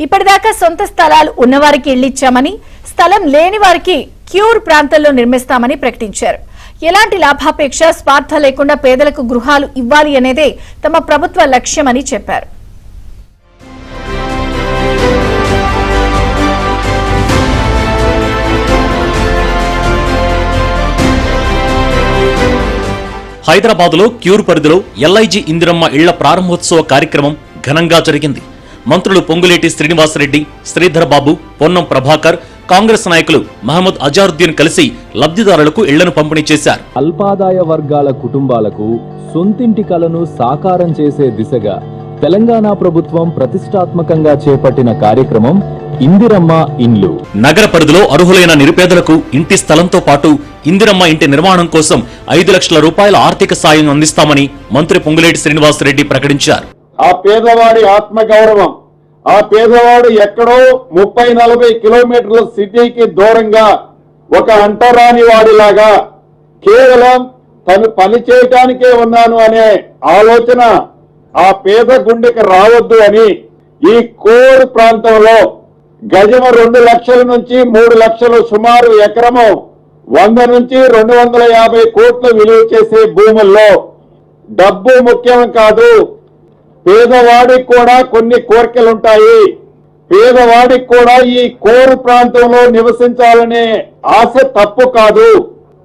ఇప్పటిదాకా సొంత స్థలాలు ఉన్నవారికి ఇళ్లిచ్చామని, స్థలం లేని వారికి క్యూర్ ప్రాంతాల్లో నిర్మిస్తామని ప్రకటించారు. ఎలాంటి లాభాపేక్ష, స్వార్థ లేకుండా పేదలకు గృహాలు ఇవ్వాలి అనేదే తమ ప్రభుత్వ లక్ష్యమని చెప్పారు. హైదరాబాద్లో క్యూర్ పరిధిలో ఎల్ఐజీ ఇందిరమ్మ ఇళ్ల ప్రారంభోత్సవ కార్యక్రమం ఘనంగా జరిగింది. మంత్రులు పొంగులేటి శ్రీనివాసరెడ్డి, శ్రీధర్ బాబు, పొన్నం ప్రభాకర్, కాంగ్రెస్ నాయకులు మహమ్మద్ అజారుద్దీన్ కలిసి లబ్ధిదారులకు ఇళ్లను పంపిణీ చేశారు. అల్పాదాయ వర్గాల కుటుంబాలకు సొంతింటి కలను సాకారం చేసే దిశగా తెలంగాణ ప్రభుత్వం ప్రతిష్టాత్మకంగా చేపట్టిన కార్యక్రమం ఇందిరమ్మ ఇండ్లు. నగర పరిధిలో అర్హులైన నిరుపేదలకు ఇంటి స్థలంతో పాటు ఇందిరమ్మ ఇంటి నిర్మాణం కోసం 5 లక్షల రూపాయల ఆర్థిక సాయం అందిస్తామని మంత్రి పొంగులేటి శ్రీనివాసరెడ్డి ప్రకటించారు. ఆ పేదవాడి ఆత్మగౌరవం, ఆ పేదవాడు ఎక్కడో 30-40 కిలోమీటర్ల సిటీకి దూరంగా ఒక అంటరాని వాడిలాగా కేవలం తను పని చేయటానికే ఉన్నాను అనే ఆలోచన ఆ పేద గుండెకి రావద్దు అని ఈ కోర్ ప్రాంతంలో గజము 2 లక్షల నుంచి 3 లక్షలు, సుమారు ఎకరము 100 నుంచి 250 కోట్లు విలువ చేసే భూముల్లో డబ్బు ముఖ్యం కాదు, పేదవాడికి కూడా కొన్ని కోరికలుంటాయి. పేదవాడికి కూడా ఈ కోరు ప్రాంతంలో నివసించాలనే ఆశ తప్పు కాదు.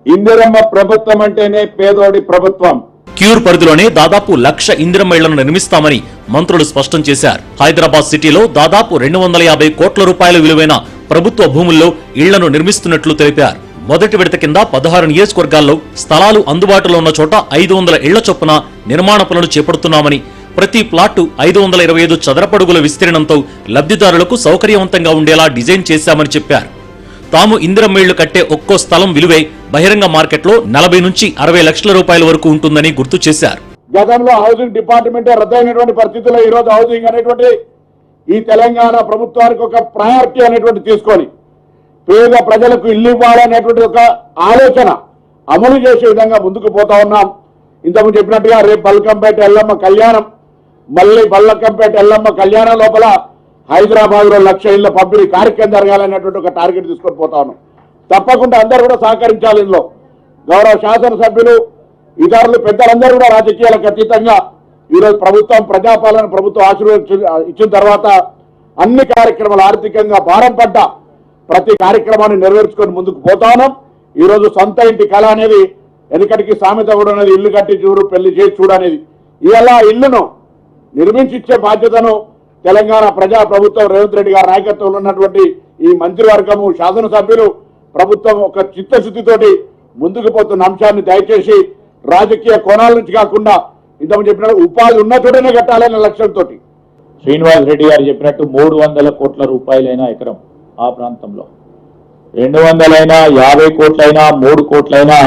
ఇందిరమ్మ ప్రభుత్వం అంటేనే పేదోడి ప్రభుత్వం. క్యూర్ పరిధిలోనే దాదాపు 1,00,000 ఇందిరమ్మ ఇళ్లను నిర్మిస్తామని మంత్రులు స్పష్టం చేశారు. హైదరాబాద్ సిటీలో దాదాపు 250 కోట్ల రూపాయల విలువైన ప్రభుత్వ భూముల్లో ఇళ్లను నిర్మిస్తున్నట్లు తెలిపారు. మొదటి విడత కింద 16 నియోజకవర్గాల్లో స్థలాలు అందుబాటులో ఉన్న చోట 500 ఇళ్ల చొప్పున నిర్మాణ పనులు చేపడుతున్నామని, ప్రతి ప్లాటు 525 చదరపడుగుల విస్తీర్ణంతో లబ్ధిదారులకు సౌకర్యవంతంగా ఉండేలా డిజైన్ చేశామని చెప్పారు. తాము ఇందిరమ్మ ఇళ్లు కట్టే ఒక్కో స్థలం విలువే బహిరంగ మార్కెట్లో 40 నుంచి 60 లక్షల రూపాయల వరకు ఉంటుందని గుర్తు చేశారు. గతంలో హౌసింగ్ డిపార్ట్మెంట్ రద్దయినటువంటి పరిస్థితుల్లో ఈ రోజు హౌసింగ్ అనేటువంటి ఈ తెలంగాణ ప్రభుత్వానికి ఒక ప్రయారిటీ అనేటువంటి తీసుకొని పేద ప్రజలకు ఇల్లు ఇవ్వాలనేటువంటి ఒక ఆలోచన అమలు చేసే విధంగా ముందుకు పోతా ఉన్నాం. ఇంతకుముందు చెప్పినట్టుగా రేపు బల్కంపేట ఎల్లమ్మ కళ్యాణం, మళ్ళీ బల్లకంపేట ఎల్లమ్మ కళ్యాణం లోపల హైదరాబాద్ లో 1,00,000 ఇళ్ల పంపిణీ కార్యక్రమం జరగాలనేటువంటి ఒక టార్గెట్ తీసుకొని పోతా ఉన్నాం. తప్పకుండా అందరూ కూడా సహకరించాలి. ఇందులో గౌరవ శాసనసభ్యులు, ఇతరులు, పెద్దలందరూ కూడా రాజకీయాలకు అతీతంగా ఈరోజు ప్రభుత్వం ప్రజాపాలన ప్రభుత్వం ఇచ్చిన తర్వాత అన్ని కార్యక్రమాలు ఆర్థికంగా భారం పడ్డ ప్రతి కార్యక్రమాన్ని నెరవేర్చుకొని ముందుకు పోతా ఉన్నాం. ఈరోజు సొంత ఇంటి కళ అనేది వెనకటికి సామెత కూడా అనేది, ఇల్లు కట్టి చూడు పెళ్లి చేసి చూడు అనేది. ఇలా ఇల్లును నిర్మించిచ్చే బాధ్యతను తెలంగాణ ప్రజా ప్రభుత్వం రేవంత్ రెడ్డి గారి నాయకత్వంలో ఉన్నటువంటి ఈ మంత్రివర్గము, శాసనసభ్యులు, ప్రభుత్వం ఒక చిత్తశుద్ధితోటి ముందుకు పోతున్న అంశాన్ని దయచేసి రాజకీయ కోణాల నుంచి కాకుండా ఇంతకు చెప్పినట్టు ఉపాధి ఉన్న చోటనే కట్టాలనే లక్ష్యంతో శ్రీనివాస్ రెడ్డి గారు చెప్పినట్టు 300 కోట్ల రూపాయలైనా ఎకరం ఆ ప్రాంతంలో, 200 అయినా, 50 కోట్లైనా, 3 కోట్లైనా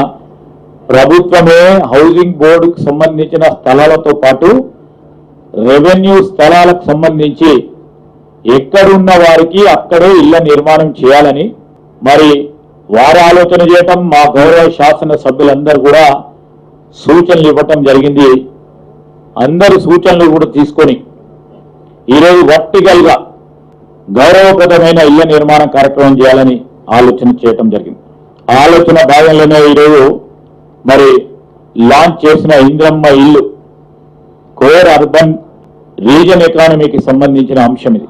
ప్రభుత్వమే హౌసింగ్ బోర్డుకు సంబంధించిన స్థలాలతో పాటు రెవెన్యూ స్థలాలకు సంబంధించి ఎక్కడున్న వారికి అక్కడే ఇళ్ల నిర్మాణం చేయాలని మరి వారు ఆలోచన చేయటం, మా గౌరవ శాసన సభ్యులందరూ కూడా సూచనలు ఇవ్వటం జరిగింది. అందరి సూచనలు కూడా తీసుకొని ఈరోజు వర్టికల్ గా గౌరవప్రదమైన ఇళ్ల నిర్మాణ కార్యక్రమం చేయాలని ఆలోచన చేయటం జరిగింది. ఆలోచన భాగంలోనే ఈరోజు మరి లాంచ్ చేసిన ఇందిరమ్మ ఇల్లు కోర్ అర్బన్ రీజన్ ఎకానమీకి సంబంధించిన అంశం ఇది.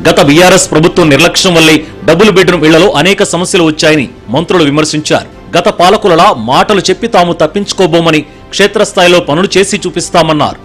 గత బీఆర్ఎస్ ప్రభుత్వం నిర్లక్ష్యం వల్లే డబుల్ బెడ్రూమ్ ఇళ్లలో అనేక సమస్యలు వచ్చాయని మంత్రులు విమర్శించారు. గత పాలకులలా మాటలు చెప్పి తాము తప్పించుకోబోమని క్షేత్రస్థాయిలో పనులు చేసి చూపిస్తామన్నారు.